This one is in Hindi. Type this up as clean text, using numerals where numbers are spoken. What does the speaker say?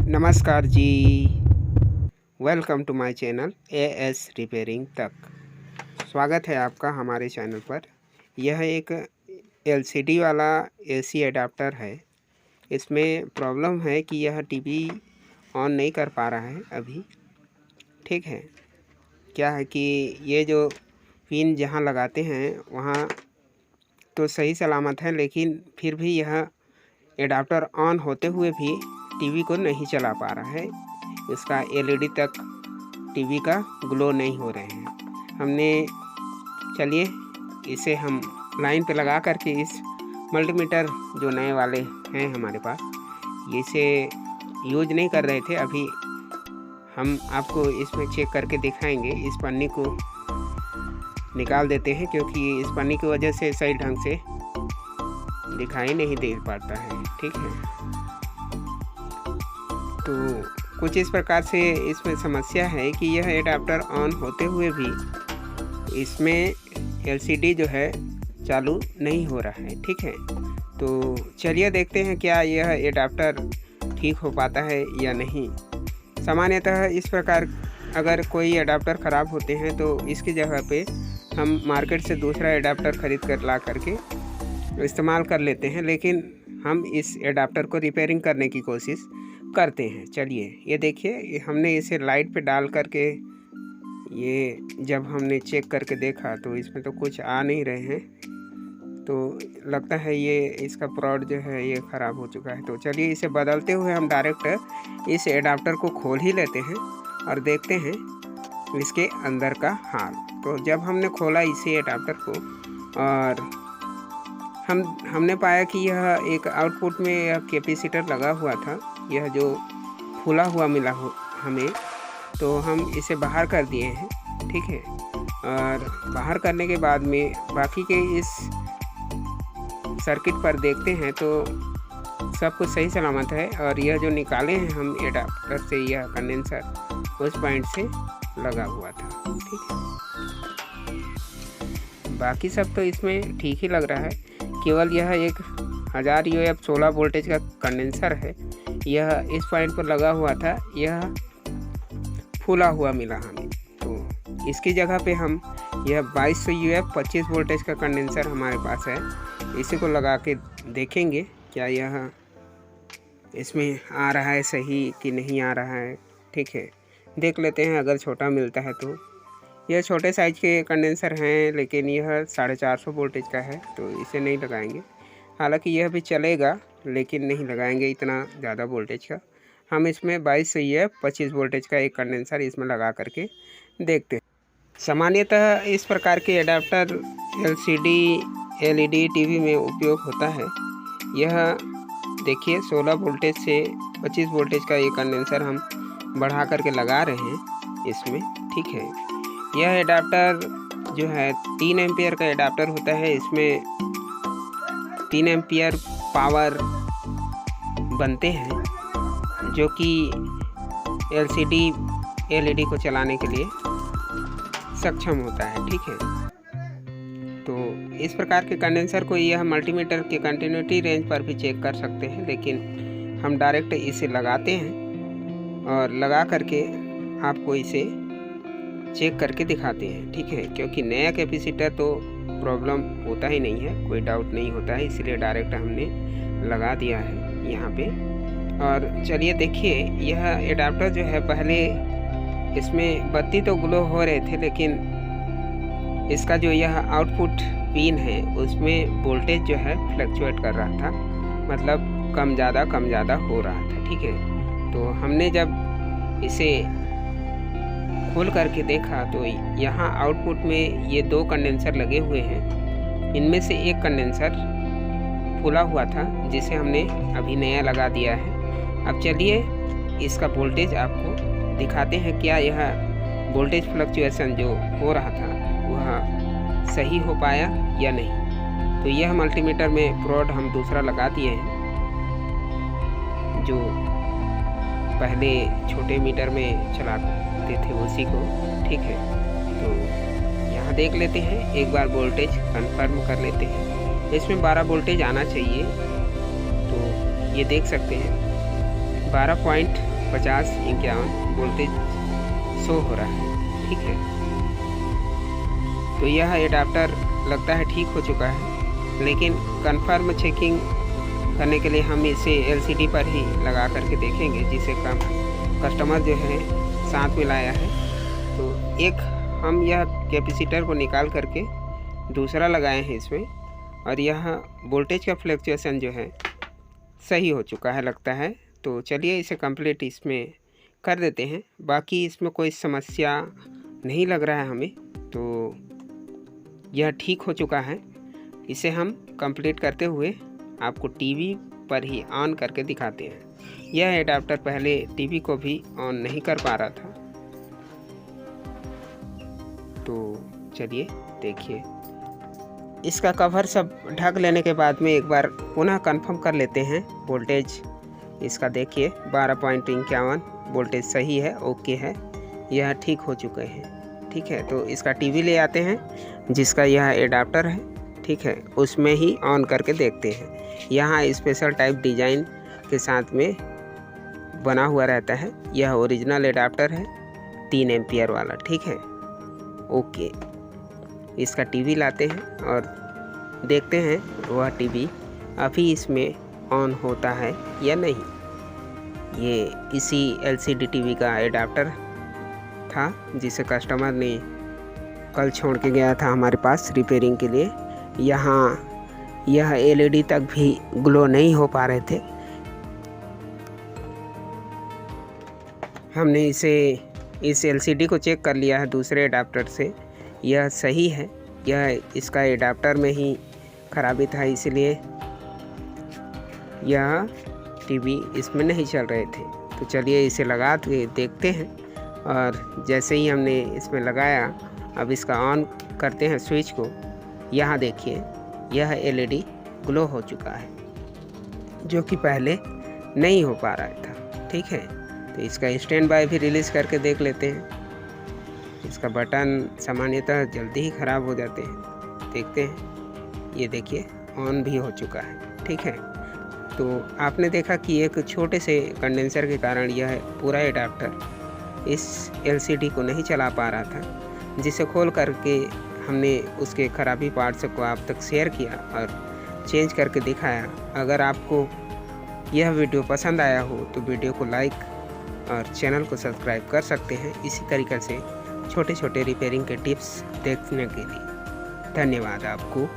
नमस्कार जी। Welcome to my channel AS repairing तक। स्वागत है आपका हमारे चैनल पर। यह एक एलसीडी वाला एसी एडाप्टर है। इसमें प्रॉब्लम है कि यह टीवी ऑन नहीं कर पा रहा है अभी। ठीक है, क्या है कि ये जो पिन जहाँ लगाते हैं वहाँ तो सही सलामत है, लेकिन फिर भी यह एडाप्टर ऑन होते हुए भी टीवी को नहीं चला पा रहा है। इसका एलईडी तक टीवी का ग्लो नहीं हो रहे हैं। चलिए इसे हम लाइन पे लगा करके इस मल्टीमीटर जो नए वाले हैं हमारे पास, इसे यूज नहीं कर रहे थे। अभी हम आपको इसमें चेक करके दिखाएंगे। इस पन्नी को निकाल देते हैं क्योंकि इस पन्नी की वजह से सही ढंग से दिखाई नहीं दे पाता है। ठीक है, तो कुछ इस प्रकार से इसमें समस्या है कि यह एडाप्टर ऑन होते हुए भी इसमें एलसीडी जो है चालू नहीं हो रहा है। ठीक है, तो चलिए देखते हैं क्या यह एडाप्टर ठीक हो पाता है या नहीं। सामान्यतः इस प्रकार अगर कोई एडाप्टर ख़राब होते हैं तो इसकी जगह पे हम मार्केट से दूसरा एडाप्टर ख़रीद कर ला करके इस्तेमाल कर लेते हैं, लेकिन हम इस एडाप्टर को रिपेयरिंग करने की कोशिश करते हैं। चलिए ये देखिए, हमने इसे लाइट पे डाल करके ये जब हमने चेक करके देखा तो इसमें तो कुछ आ नहीं रहे हैं, तो लगता है ये इसका प्रोड जो है ये ख़राब हो चुका है। तो चलिए इसे बदलते हुए हम डायरेक्ट इस एडाप्टर को खोल ही लेते हैं और देखते हैं इसके अंदर का हाल। तो जब हमने खोला इसे एडाप्टर को और हमने पाया कि यह एक आउटपुट में यह कैपेसिटर लगा हुआ था, यह जो फूला हुआ मिला हो हमें, तो हम इसे बाहर कर दिए हैं। ठीक है, और बाहर करने के बाद में बाकी के इस सर्किट पर देखते हैं तो सब कुछ सही सलामत है। और यह जो निकाले हैं हम एडाप्टर से, यह कंडेंसर उस पॉइंट से लगा हुआ था। ठीक है, बाकी सब तो इसमें ठीक ही लग रहा है। केवल यह एक 1000 UF 16 वोल्टेज का कंडेंसर है, यह इस पॉइंट पर लगा हुआ था, यह फूला हुआ मिला हमें। तो इसकी जगह पे हम यह 2200 UF 25 वोल्टेज का कंडेंसर हमारे पास है, इसी को लगा के देखेंगे क्या यह इसमें आ रहा है सही कि नहीं आ रहा है। ठीक है, देख लेते हैं। अगर छोटा मिलता है तो यह छोटे साइज के कंडेंसर हैं, लेकिन यह 450 वोल्टेज का है, तो इसे नहीं लगाएंगे। हालांकि यह भी चलेगा, लेकिन नहीं लगाएंगे इतना ज़्यादा वोल्टेज का। हम इसमें 2200 UF 25 वोल्टेज का एक कंडेंसर इसमें लगा करके देखते हैं। सामान्यतः इस प्रकार के एडाप्टर LCD LED टीवी में उपयोग होता है। यह देखिए 16 वोल्टेज से 25 वोल्टेज का ये कंडेंसर हम बढ़ा करके लगा रहे हैं इसमें। ठीक है, यह एडाप्टर जो है 3 एम्पियर का एडाप्टर होता है। इसमें 3 एम्पियर पावर बनते हैं, जो कि LCD LED को चलाने के लिए सक्षम होता है। ठीक है, तो इस प्रकार के कंडेंसर को यह मल्टीमीटर के कंटिन्यूटी रेंज पर भी चेक कर सकते हैं, लेकिन हम डायरेक्ट इसे लगाते हैं और लगा करके आपको इसे चेक करके दिखाते हैं। ठीक है, क्योंकि नया कैपेसिटर तो प्रॉब्लम होता ही नहीं है, कोई डाउट नहीं होता है, इसलिए डायरेक्ट हमने लगा दिया है यहाँ पे। और चलिए देखिए, यह एडाप्टर जो है पहले इसमें बत्ती तो ग्लो हो रहे थे, लेकिन इसका जो यह आउटपुट पिन है उसमें वोल्टेज जो है फ्लक्चुएट कर रहा था, मतलब कम ज़्यादा हो रहा था। ठीक है, तो हमने जब इसे खोल करके देखा तो यहाँ आउटपुट में ये 2 कंडेंसर लगे हुए हैं। इनमें से एक कंडेंसर फूला हुआ था, जिसे हमने अभी नया लगा दिया है। अब चलिए इसका वोल्टेज आपको दिखाते हैं, क्या यह वोल्टेज फ्लक्चुएशन जो हो रहा था वह सही हो पाया या नहीं। तो यह मल्टीमीटर में प्रोड हम दूसरा लगा दिए हैं, जो पहले छोटे मीटर में चलाते थे उसी को। ठीक है, तो यहाँ देख लेते हैं, एक बार वोल्टेज कंफर्म कर लेते हैं। इसमें 12 वोल्टेज आना चाहिए, तो ये देख सकते हैं 12.1 50-51 वोल्टेज शो हो रहा है। ठीक है, तो यह एडाप्टर लगता है ठीक हो चुका है, लेकिन कंफर्म चेकिंग करने के लिए हम इसे एलसीडी पर ही लगा करके देखेंगे, जिसे कस्टमर जो है साथ में लाया है। तो एक हम यह कैपेसिटर को निकाल करके दूसरा लगाए हैं इसमें, और यह वोल्टेज का फ्लक्चुएशन जो है सही हो चुका है लगता है। तो चलिए इसे कंप्लीट इसमें कर देते हैं। बाकी इसमें कोई समस्या नहीं लग रहा है हमें, तो यह ठीक हो चुका है। इसे हम कंप्लीट करते हुए आपको टीवी पर ही ऑन करके दिखाते हैं। यह एडाप्टर पहले टीवी को भी ऑन नहीं कर पा रहा था, तो चलिए देखिए। इसका कवर सब ढक लेने के बाद में एक बार पुनः कंफर्म कर लेते हैं वोल्टेज। इसका देखिए 12.51 वोल्टेज सही है, ओके है, यह ठीक हो चुके हैं। ठीक है, तो इसका टीवी ले आते हैं जिसका यह एडाप्टर है। ठीक है, उसमें ही ऑन करके देखते हैं। यहाँ स्पेशल टाइप डिज़ाइन के साथ में बना हुआ रहता है। यह ओरिजिनल एडाप्टर है 3 एम्पियर वाला। ठीक है, ओके। इसका टीवी लाते हैं और देखते हैं वह टीवी अभी इसमें ऑन होता है या नहीं। ये इसी एलसीडी टीवी का एडाप्टर था जिसे कस्टमर ने कल छोड़ के गया था हमारे पास रिपेयरिंग के लिए। यहाँ यह एलईडी तक भी ग्लो नहीं हो पा रहे थे। हमने इस एलसीडी को चेक कर लिया है दूसरे एडाप्टर से, यह सही है। यह इसका एडाप्टर में ही खराबी था, इसलिए यह टीवी इसमें नहीं चल रहे थे। तो चलिए इसे लगा के देखते हैं, और जैसे ही हमने इसमें लगाया, अब इसका ऑन करते हैं स्विच को। यहाँ देखिए यह एलईडी ग्लो हो चुका है, जो कि पहले नहीं हो पा रहा था। ठीक है, तो इसका स्टैंड बाय भी रिलीज़ करके देख लेते हैं। इसका बटन सामान्यतः जल्दी ही ख़राब हो जाते हैं। देखते हैं, ये देखिए ऑन भी हो चुका है। ठीक है, तो आपने देखा कि एक छोटे से कंडेंसर के कारण यह पूरा एडाप्टर इस एलसीडी को नहीं चला पा रहा था, जिसे खोल करके हमने उसके खराबी पार्ट्स को आप तक शेयर किया और चेंज करके दिखाया। अगर आपको यह वीडियो पसंद आया हो तो वीडियो को लाइक और चैनल को सब्सक्राइब कर सकते हैं। इसी तरीके से छोटे छोटे रिपेयरिंग के टिप्स देखने के लिए धन्यवाद आपको।